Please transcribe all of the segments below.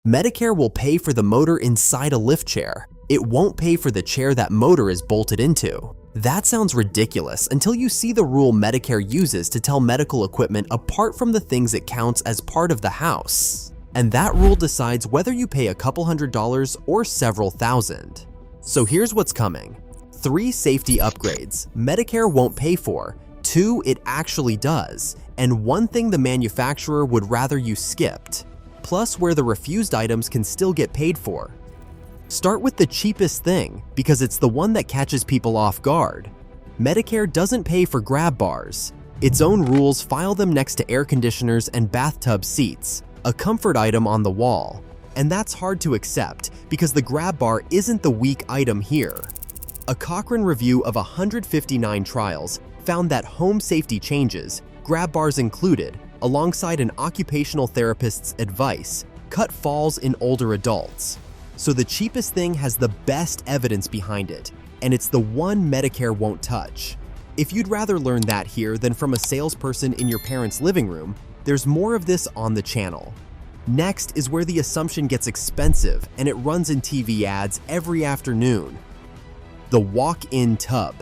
Medicare will pay for the motor inside a lift chair. It won't pay for the chair that motor is bolted into. That sounds ridiculous until you see the rule Medicare uses to tell medical equipment apart from the things it counts as part of the house. And that rule decides whether you pay a couple $100s or several thousand. So here's what's coming. 3 safety upgrades Medicare won't pay for, 2 it actually does, and 1 thing the manufacturer would rather you skipped, plus where the refused items can still get paid for. Start with the cheapest thing because it's the one that catches people off guard. Medicare doesn't pay for grab bars. Its own rules file them next to air conditioners and bathtub seats, a comfort item on the wall. And that's hard to accept because the grab bar isn't the weak item here. A Cochrane review of 159 trials found that home safety changes, grab bars included, alongside an occupational therapist's advice, cut falls in older adults. So the cheapest thing has the best evidence behind it, and it's the one Medicare won't touch. If you'd rather learn that here than from a salesperson in your parents' living room, there's more of this on the channel. Next is where the assumption gets expensive and it runs in TV ads every afternoon. The walk-in tub.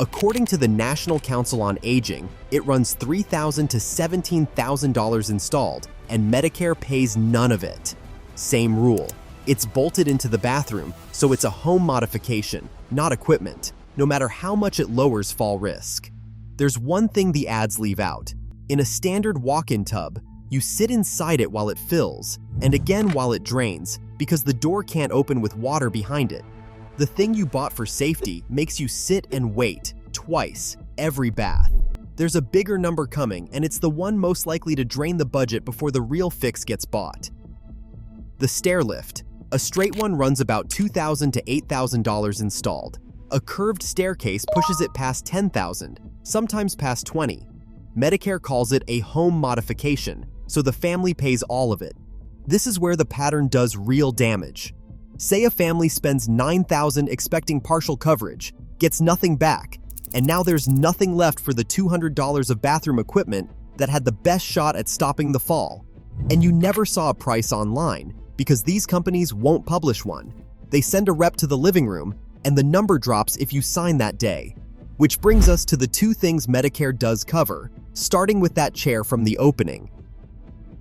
According to the National Council on Aging, it runs $3,000 to $17,000 installed, and Medicare pays none of it. Same rule. It's bolted into the bathroom, so it's a home modification, not equipment, no matter how much it lowers fall risk. There's one thing the ads leave out. In a standard walk-in tub, you sit inside it while it fills, and again while it drains, because the door can't open with water behind it. The thing you bought for safety makes you sit and wait, twice, every bath. There's a bigger number coming, and it's the one most likely to drain the budget before the real fix gets bought. The stair lift. A straight one runs about $2,000 to $8,000 installed. A curved staircase pushes it past $10,000, sometimes past $20,000. Medicare calls it a home modification, so the family pays all of it. This is where the pattern does real damage. Say a family spends $9,000 expecting partial coverage, gets nothing back, and now there's nothing left for the $200 of bathroom equipment that had the best shot at stopping the fall. And you never saw a price online, because these companies won't publish one. They send a rep to the living room, and the number drops if you sign that day. Which brings us to the 2 things Medicare does cover, starting with that chair from the opening.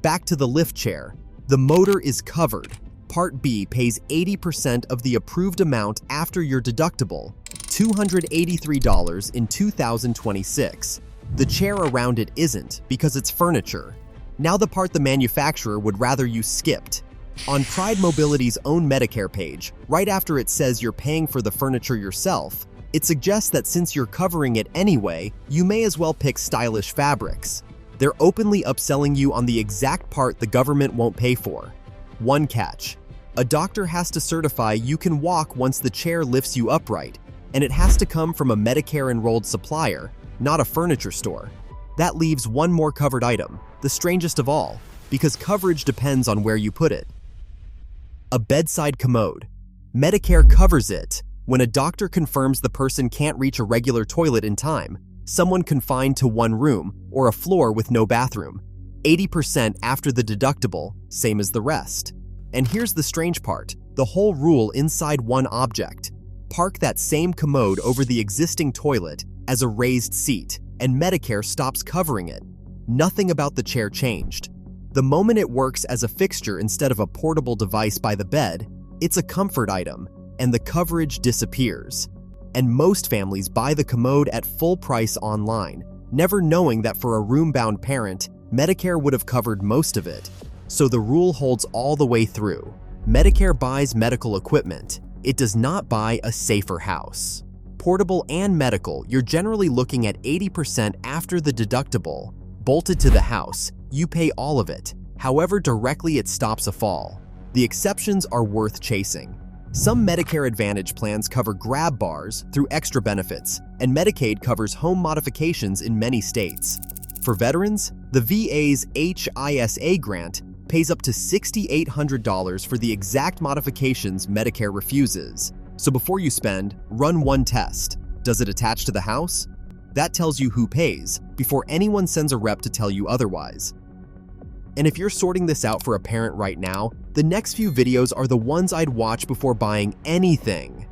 Back to the lift chair. The motor is covered. Part B pays 80% of the approved amount after your deductible, $283 in 2026. The chair around it isn't, because it's furniture. Now the part the manufacturer would rather you skipped. On Pride Mobility's own Medicare page, right after it says you're paying for the furniture yourself, it suggests that since you're covering it anyway, you may as well pick stylish fabrics. They're openly upselling you on the exact part the government won't pay for. One catch. A doctor has to certify you can walk once the chair lifts you upright, and it has to come from a Medicare-enrolled supplier, not a furniture store. That leaves one more covered item, the strangest of all, because coverage depends on where you put it. A bedside commode. Medicare covers it when a doctor confirms the person can't reach a regular toilet in time, someone confined to one room, or a floor with no bathroom. 80% after the deductible, same as the rest. And here's the strange part, the whole rule inside one object. Park that same commode over the existing toilet as a raised seat, and Medicare stops covering it. Nothing about the chair changed. The moment it works as a fixture instead of a portable device by the bed, it's a comfort item, and the coverage disappears. And most families buy the commode at full price online, never knowing that for a room-bound parent, Medicare would have covered most of it. So the rule holds all the way through. Medicare buys medical equipment. It does not buy a safer house. Portable and medical, you're generally looking at 80% after the deductible. Bolted to the house, you pay all of it, however directly it stops a fall. The exceptions are worth chasing. Some Medicare Advantage plans cover grab bars through extra benefits, and Medicaid covers home modifications in many states. For veterans, the VA's HISA grant pays up to $6,800 for the exact modifications Medicare refuses. So before you spend, run one test. Does it attach to the house? That tells you who pays, before anyone sends a rep to tell you otherwise. And if you're sorting this out for a parent right now, the next few videos are the ones I'd watch before buying anything.